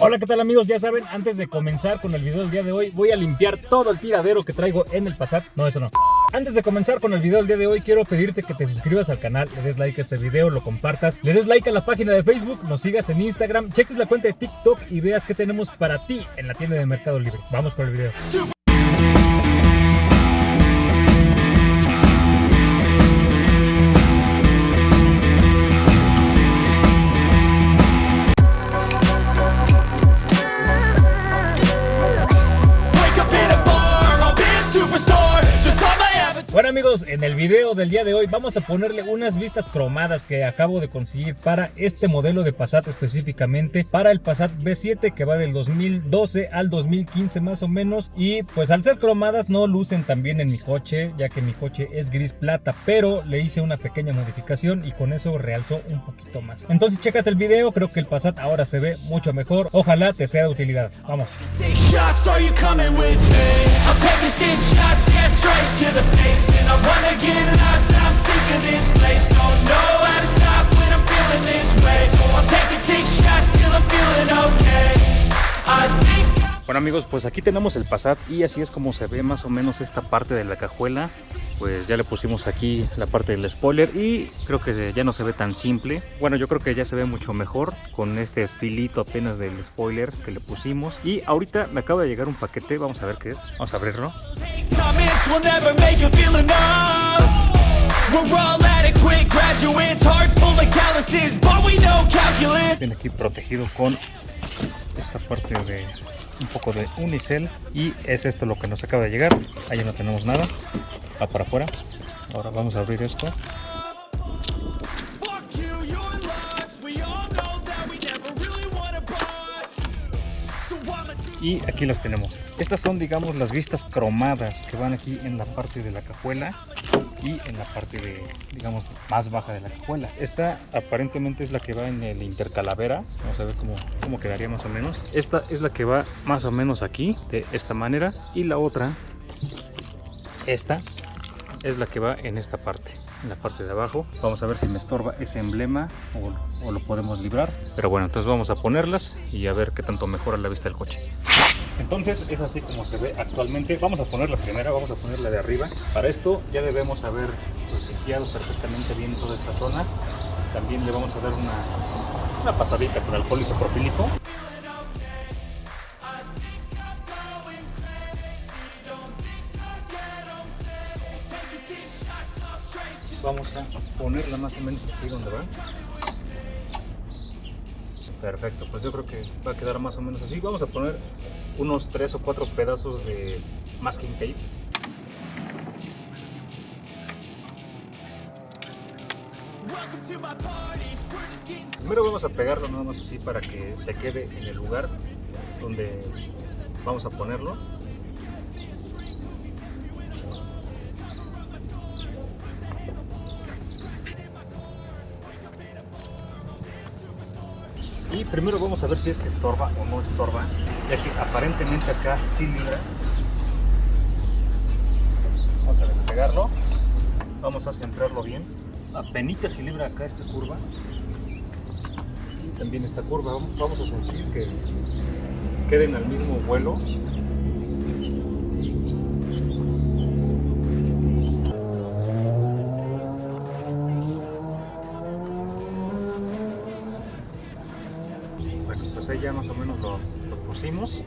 Hola, ¿qué tal amigos? Ya saben, antes de comenzar con el video del día de hoy, voy a limpiar todo el tiradero que traigo en el Passat. No, eso no. Antes de comenzar con el video del día de hoy, quiero pedirte que te suscribas al canal, le des like a este video, lo compartas, le des like a la página de Facebook, nos sigas en Instagram, cheques la cuenta de TikTok y veas qué tenemos para ti en la tienda de Mercado Libre. Vamos con el video. Bueno amigos, en el video del día de hoy vamos a ponerle unas vistas cromadas que acabo de conseguir para este modelo de Passat, específicamente para el Passat B7 que va del 2012 al 2015 más o menos. Y pues al ser cromadas no lucen tan bien en mi coche, ya que mi coche es gris plata, pero le hice una pequeña modificación y con eso realzó un poquito más. Entonces chécate el video, creo que el Passat ahora se ve mucho mejor, ojalá te sea de utilidad. Vamos. And I wanna get lost, I'm sick of this place. Don't know how to stop when I'm feeling this way. So I'm taking 6 shots till I'm feeling okay. I think Bueno amigos, pues aquí tenemos el Passat y así es como se ve más o menos esta parte de la cajuela. Pues ya le pusimos aquí la parte del spoiler y creo que ya no se ve tan simple. Bueno, yo creo que ya se ve mucho mejor con este filito apenas del spoiler que le pusimos. Y ahorita me acaba de llegar un paquete, vamos a ver qué es. Vamos a abrirlo. Viene aquí protegido con esta parte de un poco de unicel y es esto lo que nos acaba de llegar. Ahí no tenemos nada, va para afuera. Ahora vamos a abrir esto. Y aquí las tenemos. Estas son, digamos, las vistas cromadas que van aquí en la parte de la cajuela y en la parte de, digamos, más baja de la cajuela. Esta aparentemente es la que va en el intercalavera. Vamos a ver cómo quedaría más o menos. Esta es la que va más o menos aquí, de esta manera. Y la otra, esta, es la que va en esta parte, en la parte de abajo. Vamos a ver si me estorba ese emblema o lo podemos librar. Pero bueno, entonces vamos a ponerlas y a ver qué tanto mejora la vista del coche. Entonces es así como se ve actualmente. Vamos a poner la primera, vamos a poner la de arriba. Para esto ya debemos haber limpiado perfectamente bien toda esta zona. También le vamos a dar una pasadita con alcohol isopropílico. Vamos a ponerla más o menos así donde va. Perfecto, pues yo creo que va a quedar más o menos así. Vamos a poner unos 3 o 4 pedazos de masking tape. Primero vamos a pegarlo nada más así para que se quede en el lugar donde vamos a ponerlo. Y primero vamos a ver si es que estorba o no estorba, ya que aparentemente acá sí libra. Vamos a despegarlo, vamos a centrarlo bien. Apenitas si libra acá esta curva y también esta curva. Vamos a sentir que queden al mismo vuelo. Pues ahí ya más o menos lo pusimos.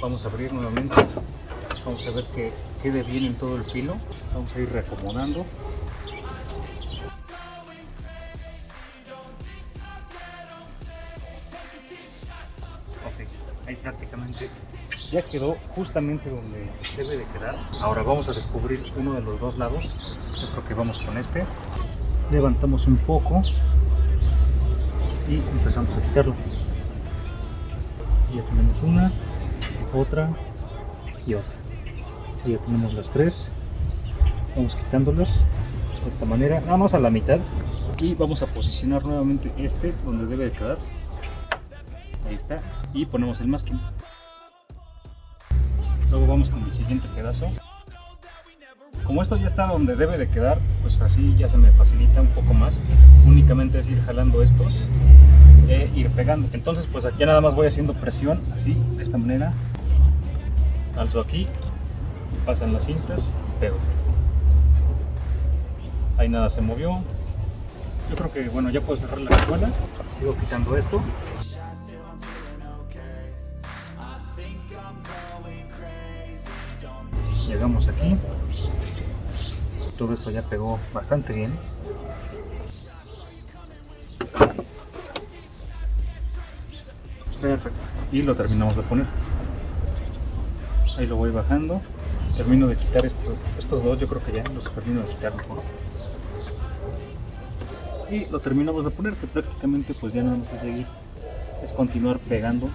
Vamos a abrir nuevamente, vamos a ver que quede bien en todo el filo. Vamos a ir reacomodando. Ok, ahí prácticamente ya quedó justamente donde debe de quedar. Ahora vamos a descubrir uno de los dos lados. Yo creo que vamos con este. Levantamos un poco y empezamos a quitarlo. Ya tenemos una, otra y otra. Ya tenemos las tres. Vamos quitándolas de esta manera, nada más a la mitad. Y vamos a posicionar nuevamente este donde debe de quedar. Ahí está. Y ponemos el masking. Luego vamos con el siguiente pedazo. Como esto ya está donde debe de quedar, pues así ya se me facilita un poco más. Únicamente es ir jalando estos ir pegando. Entonces pues aquí nada más voy haciendo presión así, de esta manera. Alzo aquí, pasan las cintas y pego. Ahí nada se movió. Yo creo que bueno, ya puedo cerrar la cajuela. Sigo quitando esto. Llegamos aquí. Todo esto ya pegó bastante bien. Perfecto. Y lo terminamos de poner. Ahí lo voy bajando. Termino de quitar estos dos, yo creo que ya los termino de quitar mejor. Y lo terminamos de poner, que prácticamente pues ya no vamos a seguir. Es continuar pegando.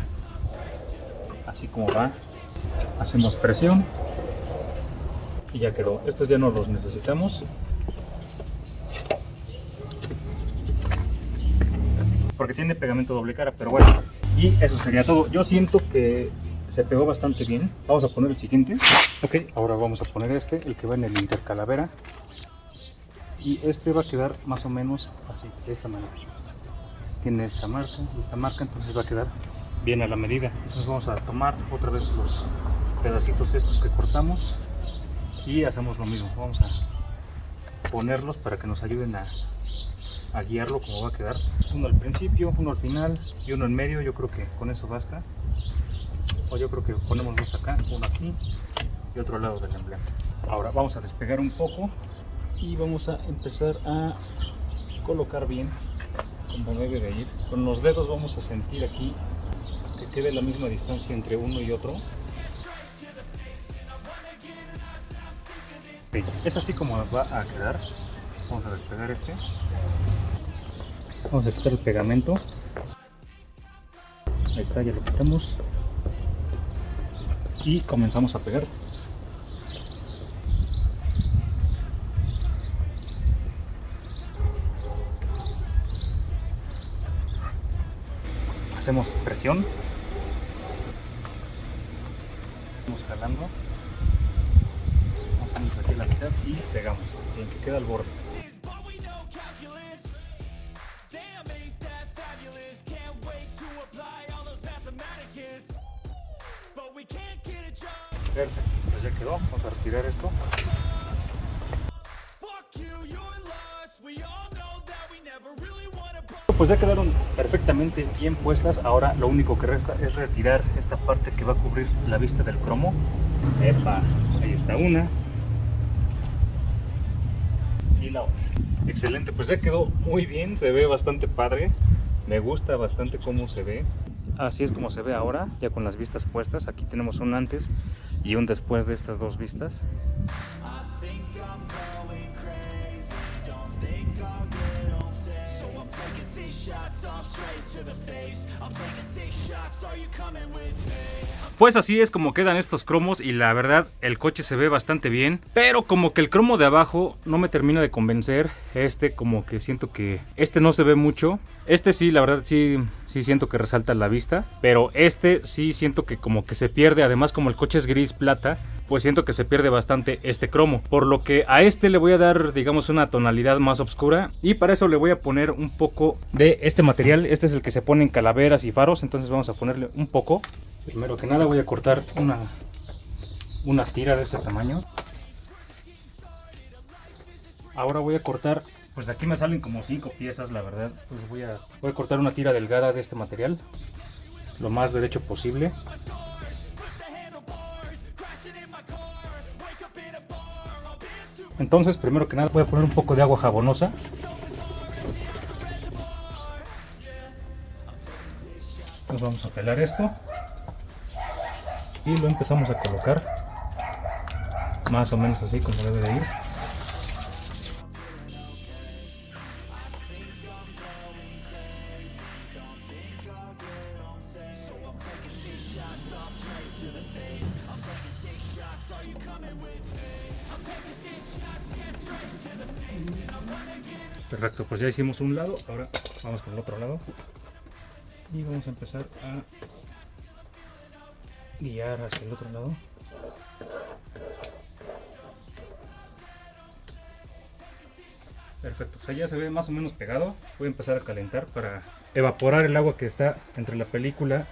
Así como va. Hacemos presión. Y ya quedó. Estos ya no los necesitamos. Porque tiene pegamento doble cara, pero bueno. Y eso sería todo. Yo siento que se pegó bastante bien. Vamos a poner el siguiente. Ok, ahora vamos a poner el que va en el intercalavera. Y este va a quedar más o menos así, de esta manera. Tiene esta marca y esta marca, entonces va a quedar bien a la medida. Entonces vamos a tomar otra vez los pedacitos estos que cortamos y hacemos lo mismo. Vamos a ponerlos para que nos ayuden a guiarlo como va a quedar. Uno al principio, uno al final y uno en medio. Yo creo que con eso basta. O yo creo que ponemos dos acá, uno aquí y otro lado del emblema. Ahora vamos a despegar un poco y vamos a empezar a colocar bien como debe de ir. Con los dedos vamos a sentir aquí que quede la misma distancia entre uno y otro. Okay, es así como va a quedar. Vamos a despegar este. Vamos a quitar el pegamento. Ahí está, ya lo quitamos. Y comenzamos a pegar. Hacemos presión. Vamos jalando. Hacemos aquí la mitad y pegamos. Bien, que queda al borde. Perfecto, pues ya quedó. Vamos a retirar esto. Pues ya quedaron perfectamente bien puestas. Ahora lo único que resta es retirar esta parte que va a cubrir la vista del cromo. Epa, ahí está una. Y la otra. Excelente, pues ya quedó muy bien. Se ve bastante padre. Me gusta bastante cómo se ve. Así es como se ve ahora, ya con las vistas puestas. Aquí tenemos un antes y un después de estas dos vistas. Pues así es como quedan estos cromos y la verdad el coche se ve bastante bien, pero como que el cromo de abajo no me termina de convencer. Como que siento que no se ve mucho. Sí, la verdad sí siento que resalta la vista, pero sí siento que como que se pierde. Además, como el coche es gris plata, pues siento que se pierde bastante este cromo, por lo que a le voy a dar, digamos, una tonalidad más oscura, y para eso le voy a poner un poco de este material. Es el que se pone en calaveras y faros, entonces vamos a ponerle un poco. Primero que nada voy a cortar una tira de este tamaño. Ahora voy a cortar, pues de aquí me salen como 5 piezas, la verdad. Pues voy a cortar una tira delgada de este material, lo más derecho posible. Entonces, primero que nada voy a poner un poco de agua jabonosa. Entonces vamos a pelar esto y lo empezamos a colocar más o menos así como debe de ir. Perfecto, pues ya hicimos un lado, ahora vamos con el otro lado y vamos a empezar a guiar hacia el otro lado. Perfecto, o sea, ya se ve más o menos pegado. Voy a empezar a calentar para evaporar el agua que está entre la película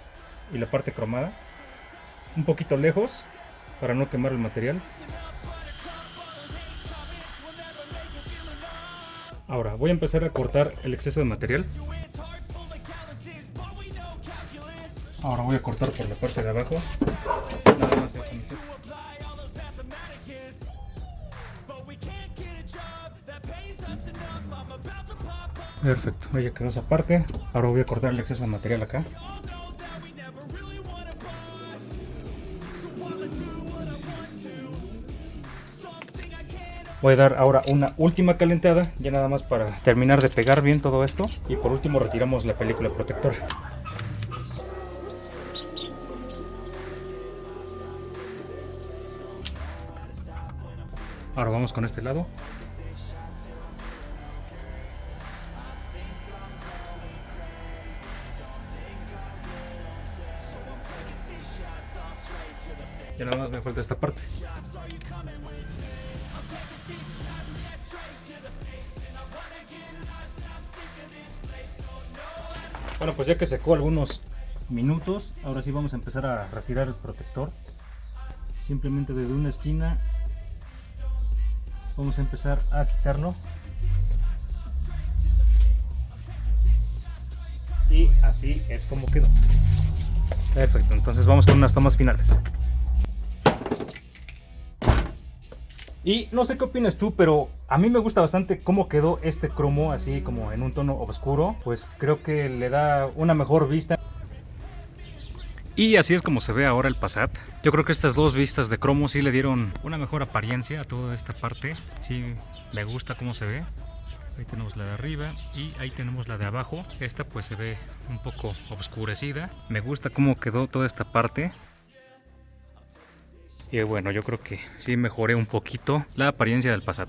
y la parte cromada. Un poquito lejos para no quemar el material. Ahora voy a empezar a cortar el exceso de material. Ahora voy a cortar por la parte de abajo. Nada más esto. Perfecto, ya quedó esa parte. Ahora voy a cortar el exceso de material acá. Voy a dar ahora una última calentada, ya nada más para terminar de pegar bien todo esto. Y por último retiramos la película protectora. Ahora vamos con este lado. Ya nada más me falta esta parte. Bueno, pues ya que secó algunos minutos, ahora sí vamos a empezar a retirar el protector. Simplemente desde una esquina vamos a empezar a quitarlo. Y así es como quedó. Perfecto, entonces vamos con unas tomas finales. Y no sé qué opinas tú, pero a mí me gusta bastante cómo quedó este cromo, así como en un tono oscuro. Pues creo que le da una mejor vista. Y así es como se ve ahora el Passat. Yo creo que estas dos vistas de cromo sí le dieron una mejor apariencia a toda esta parte. Sí, me gusta cómo se ve. Ahí tenemos la de arriba y ahí tenemos la de abajo. Esta pues se ve un poco oscurecida. Me gusta cómo quedó toda esta parte. Y bueno, yo creo que sí mejoré un poquito la apariencia del Passat.